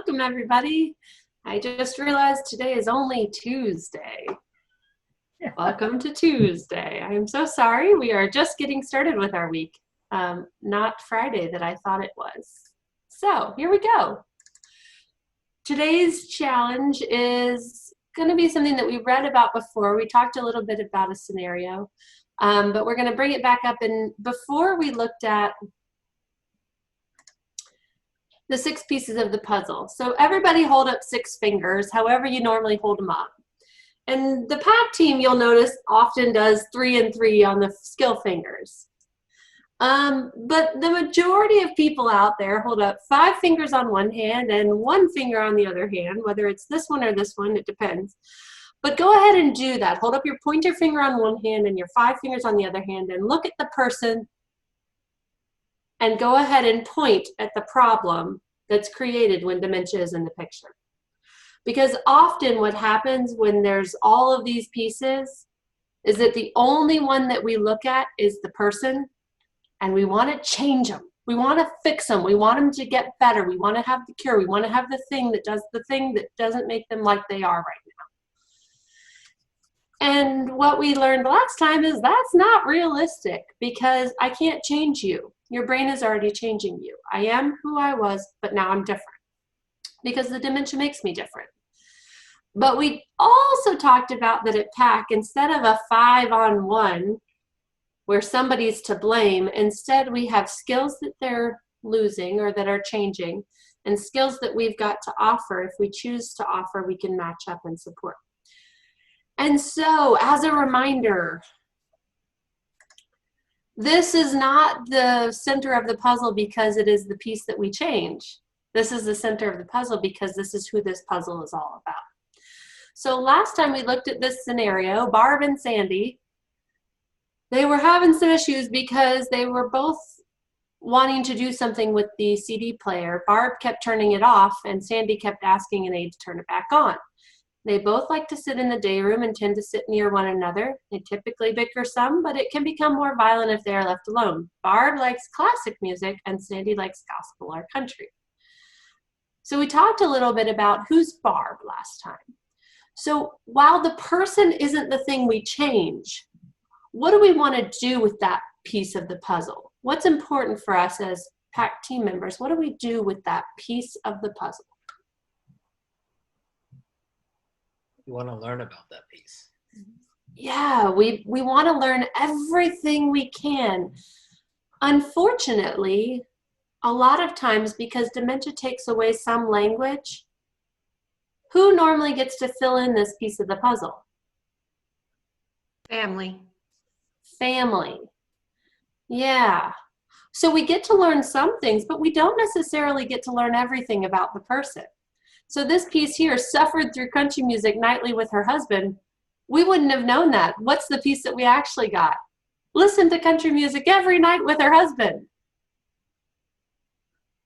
welcome everybody. I just realized today is only Tuesday. Welcome to Tuesday. I'm so sorry. We are just getting started with our week. Not Friday that I thought it was. So here we go. Today's challenge is going to be something that we read about before. We talked a little bit about a scenario, but we're going to bring it back up. And before we looked at the 6 pieces of the puzzle. So everybody hold up 6 fingers, however you normally hold them up. And the PAC team, you'll notice, often does 3 and 3 on the skill fingers. But the majority of people out there hold up 5 fingers on one hand and 1 finger on the other hand, whether it's this one or this one, it depends. But go ahead and do that. Hold up your pointer finger on one hand and your 5 fingers on the other hand and look at the person and go ahead and point at the problem that's created when dementia is in the picture. Because often what happens when there's all of these pieces is that the only one that we look at is the person, and we want to change them. We want to fix them. We want them to get better. We want to have the cure. We want to have the thing that does the thing that doesn't make them like they are right now. And what we learned last time is that's not realistic, because I can't change you. Your brain is already changing you. I am who I was, but now I'm different because the dementia makes me different. But we also talked about that at PAC, instead of a 5-on-1 where somebody's to blame, instead we have skills that they're losing or that are changing, and skills that we've got to offer. If we choose to offer, we can match up and support. And so, as a reminder, this is not the center of the puzzle because it is the piece that we change. This is the center of the puzzle because this is who this puzzle is all about. So last time we looked at this scenario, Barb and Sandy, they were having some issues because they were both wanting to do something with the CD player. Barb kept turning it off and Sandy kept asking an aide to turn it back on. They both like to sit in the day room and tend to sit near one another. They typically bicker some, but it can become more violent if they are left alone. Barb likes classic music and Sandy likes gospel or country. So we talked a little bit about who's Barb last time. So while the person isn't the thing we change, what do we want to do with that piece of the puzzle? What's important for us as PAC team members? What do we do with that piece of the puzzle? We want to learn about that piece. Yeah, we want to learn everything we can. Unfortunately, a lot of times, because dementia takes away some language, who normally gets to fill in this piece of the puzzle? Family. Family. Yeah. So we get to learn some things, but we don't necessarily get to learn everything about the person. So this piece here, suffered through country music nightly with her husband. We wouldn't have known that. What's the piece that we actually got? Listened to country music every night with her husband.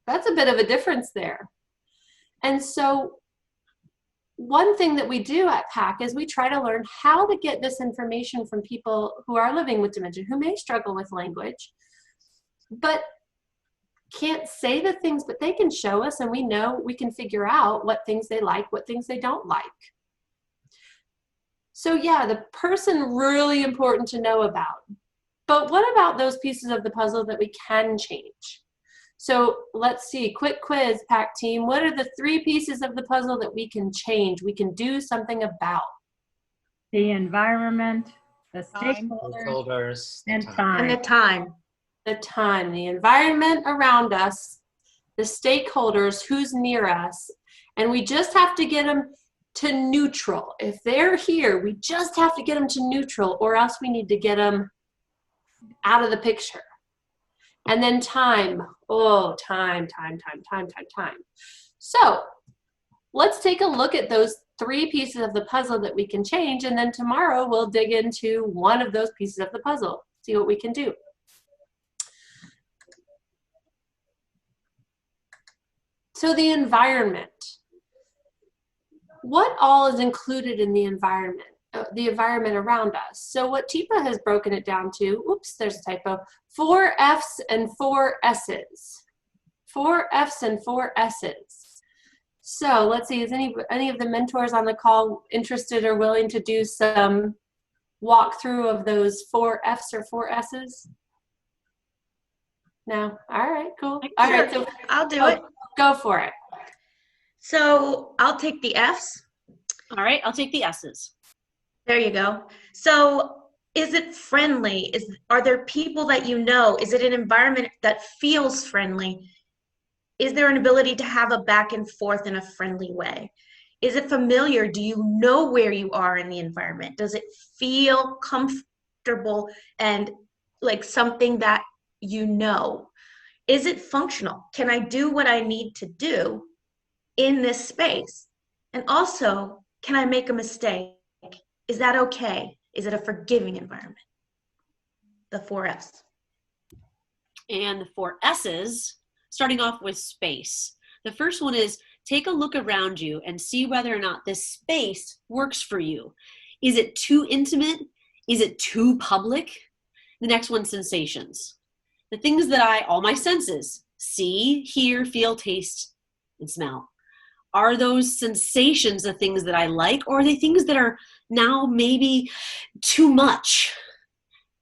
That's a bit of a difference there. And so one thing that we do at PAC is we try to learn how to get this information from people who are living with dementia, who may struggle with language, but can't say the things, but they can show us, and we know we can figure out what things they like, what things they don't like. So yeah, the person, really important to know about. But what about those pieces of the puzzle that we can change? So let's see, quick quiz, PAC team. What are the 3 pieces of the puzzle that we can change, we can do something about? The environment, the stakeholders, and time. And the time. The time, the environment around us, the stakeholders, who's near us, and we just have to get them to neutral. If they're here, we just have to get them to neutral, or else we need to get them out of the picture. And then time. Oh, time. So let's take a look at those 3 pieces of the puzzle that we can change, and then tomorrow we'll dig into one of those pieces of the puzzle, see what we can do. So the environment. What all is included in the environment around us? So what Tipa has broken it down to, oops, there's a typo, 4 F's and 4 S's. 4 F's and 4 S's. So let's see, is any of the mentors on the call interested or willing to do some walkthrough of those 4 F's or 4 S's? No? All right, cool. All Sure. right, so I'll do it. Go for it. So I'll take the F's. All right, I'll take the S's. There you go. So is it friendly? Are there people that you know? Is it an environment that feels friendly? Is there an ability to have a back and forth in a friendly way? Is it familiar? Do you know where you are in the environment? Does it feel comfortable and like something that you know? Is it functional? Can I do what I need to do in this space? And also, can I make a mistake? Is that okay? Is it a forgiving environment? The 4 F's. And the 4 S's, starting off with space. The first one is take a look around you and see whether or not this space works for you. Is it too intimate? Is it too public? The next one, sensations. The things that all my senses, see, hear, feel, taste, and smell. Are those sensations the things that I like, or are they things that are now maybe too much?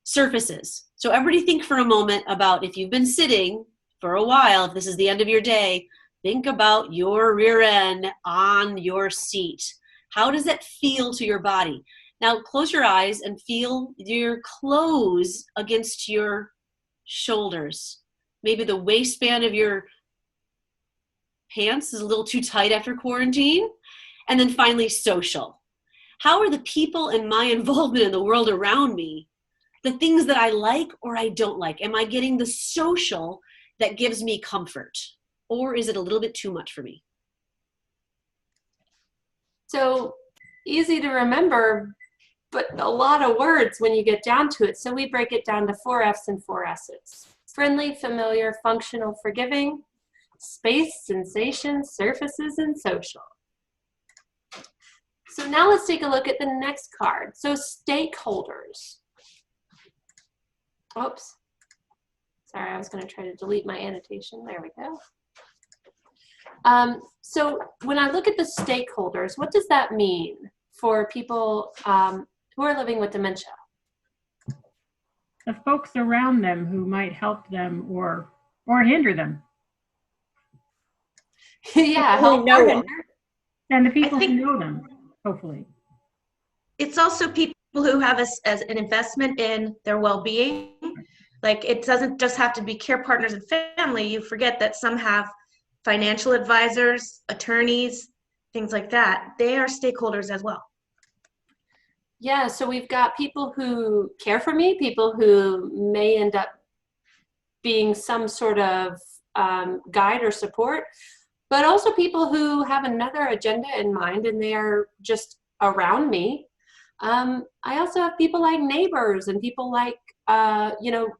Surfaces. So everybody think for a moment about if you've been sitting for a while, if this is the end of your day, think about your rear end on your seat. How does that feel to your body? Now close your eyes and feel your clothes against your shoulders. Maybe the waistband of your pants is a little too tight after quarantine. And then finally, social. How are the people and my involvement in the world around me, the things that I like or I don't like? Am I getting the social that gives me comfort? Or is it a little bit too much for me? So easy to remember, but a lot of words when you get down to it. So we break it down to 4 F's and 4 S's. Friendly, familiar, functional, forgiving, space, sensation, surfaces, and social. So now let's take a look at the next card. So stakeholders. Oops. Sorry, I was going to try to delete my annotation. There we go. So when I look at the stakeholders, what does that mean for people who are living with dementia? The folks around them who might help them or hinder them. Yeah, People who know them. And the people who know them, hopefully. It's also people who have as an investment in their well-being. Like it doesn't just have to be care partners and family. You forget that some have financial advisors, attorneys, things like that. They are stakeholders as well. Yeah, so we've got people who care for me, people who may end up being some sort of guide or support, but also people who have another agenda in mind and they are just around me. I also have people like neighbors and people like,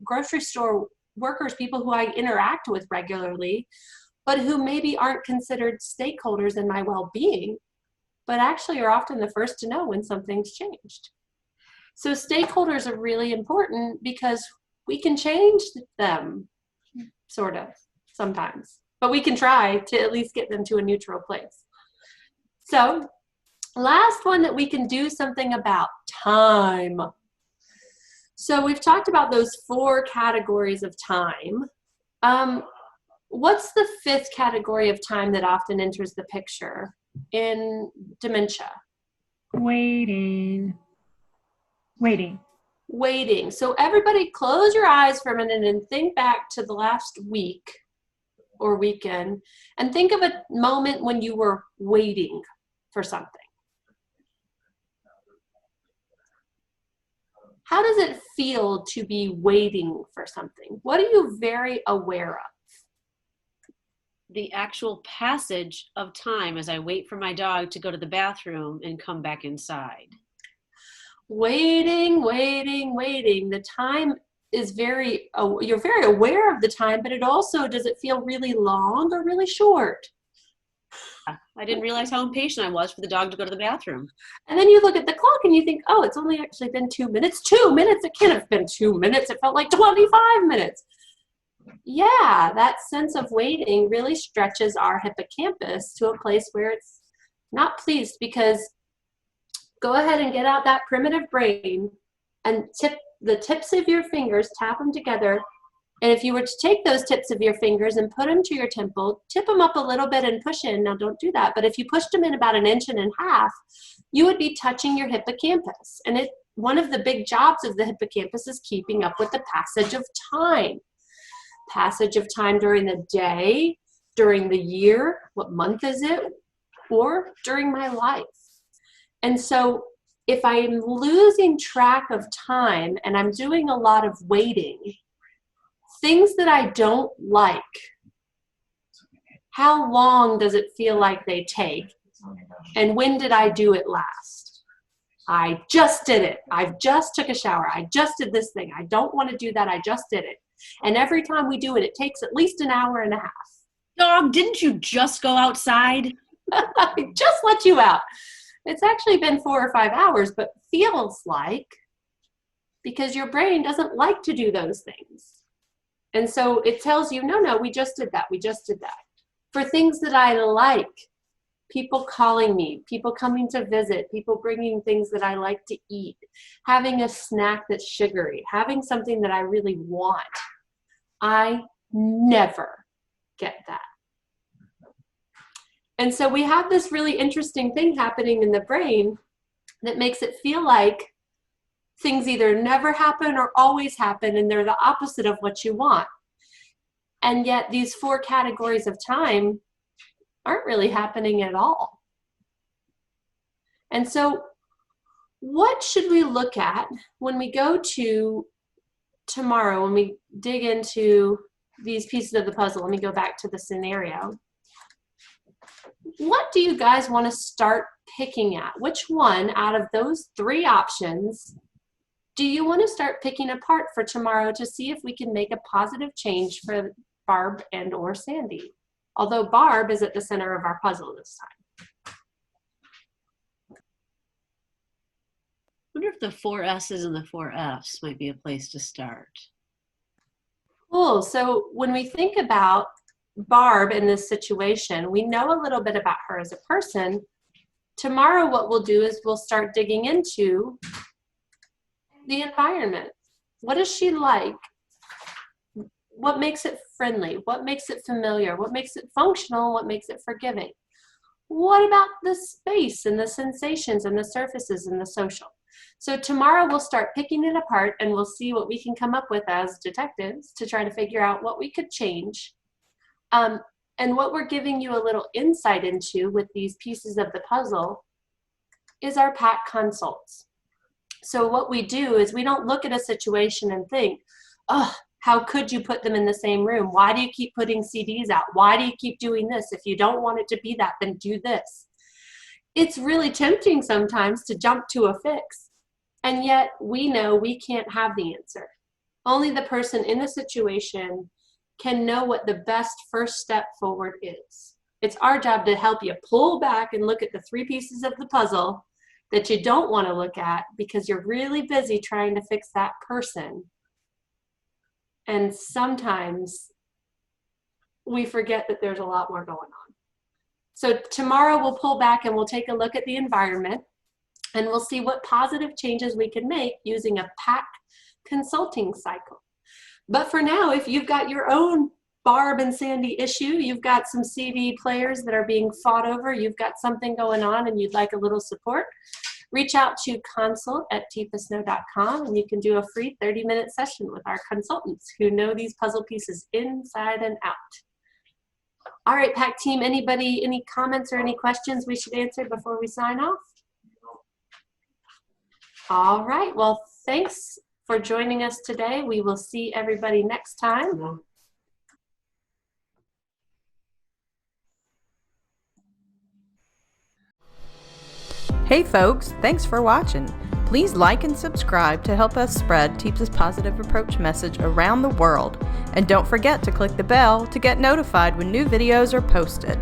grocery store workers, people who I interact with regularly, but who maybe aren't considered stakeholders in my well-being, but actually are often the first to know when something's changed. So stakeholders are really important because we can change them, sort of, sometimes. But we can try to at least get them to a neutral place. So last one that we can do something about, time. So we've talked about those 4 categories of time. What's the 5th category of time that often enters the picture in dementia? Waiting. So everybody close your eyes for a minute and think back to the last week or weekend and think of a moment when you were waiting for something. How does it feel to be waiting for something? What are you very aware of? The actual passage of time as I wait for my dog to go to the bathroom and come back inside. Waiting. The time is you're very aware of the time, but it also, does it feel really long or really short? I didn't realize how impatient I was for the dog to go to the bathroom. And then you look at the clock and you think, oh, it's only actually been 2 minutes. 2 minutes? It can't have been 2 minutes. It felt like 25 minutes. yeah, that sense of waiting really stretches our hippocampus to a place where it's not pleased, because go ahead and get out that primitive brain and tip the tips of your fingers, tap them together. And if you were to take those tips of your fingers and put them to your temple, tip them up a little bit and push in. Now don't do that, but if you pushed them in about 1.5 inches, you would be touching your hippocampus. And one of the big jobs of the hippocampus is keeping up with the passage of time. Passage of time during the day, during the year, what month is it, or during my life. And so if I'm losing track of time and I'm doing a lot of waiting, things that I don't like, how long does it feel like they take? And when did I do it last? I just did it. I just took a shower. I just did this thing. I don't want to do that. I just did it. And every time we do it, it takes at least 1.5 hours. Dog, didn't you just go outside? I just let you out. It's actually been 4 or 5 hours, but feels like, because your brain doesn't like to do those things. And so it tells you, no, we just did that. We just did that. For things that I like, people calling me, people coming to visit, people bringing things that I like to eat, having a snack that's sugary, having something that I really want. I never get that. And so we have this really interesting thing happening in the brain that makes it feel like things either never happen or always happen, and they're the opposite of what you want. And yet these 4 categories of time aren't really happening at all. And so what should we look at when we go to tomorrow, when we dig into these pieces of the puzzle? Let me go back to the scenario. What do you guys want to start picking at? Which one out of those 3 options do you want to start picking apart for tomorrow to see if we can make a positive change for Barb and or Sandy? Although Barb is at the center of our puzzle this time. I wonder if the 4 S's and the 4 F's might be a place to start. Cool. So when we think about Barb in this situation, we know a little bit about her as a person. Tomorrow what we'll do is we'll start digging into the environment. What is she like? What makes it friendly? What makes it familiar? What makes it functional? What makes it forgiving? What about the space and the sensations and the surfaces and the social? So tomorrow we'll start picking it apart, and we'll see what we can come up with as detectives to try to figure out what we could change. And what we're giving you a little insight into with these pieces of the puzzle is our PAC consults. So what we do is we don't look at a situation and think, oh, how could you put them in the same room? Why do you keep putting CDs out? Why do you keep doing this? If you don't want it to be that, then do this. It's really tempting sometimes to jump to a fix. And yet we know we can't have the answer. Only the person in the situation can know what the best first step forward is. It's our job to help you pull back and look at the 3 pieces of the puzzle that you don't want to look at because you're really busy trying to fix that person. And sometimes we forget that there's a lot more going on. So tomorrow we'll pull back and we'll take a look at the environment, and we'll see what positive changes we can make using a PAC consulting cycle. But for now, if you've got your own Barb and Sandy issue, you've got some CD players that are being fought over, you've got something going on and you'd like a little support, reach out to consult@teethesnow.com, and you can do a free 30-minute session with our consultants who know these puzzle pieces inside and out. All right, PAC team, anybody, any comments or any questions we should answer before we sign off? All right, well, thanks for joining us today. We will see everybody next time. Hey folks, thanks for watching. Please like and subscribe to help us spread Teeps's positive approach message around the world. And don't forget to click the bell to get notified when new videos are posted.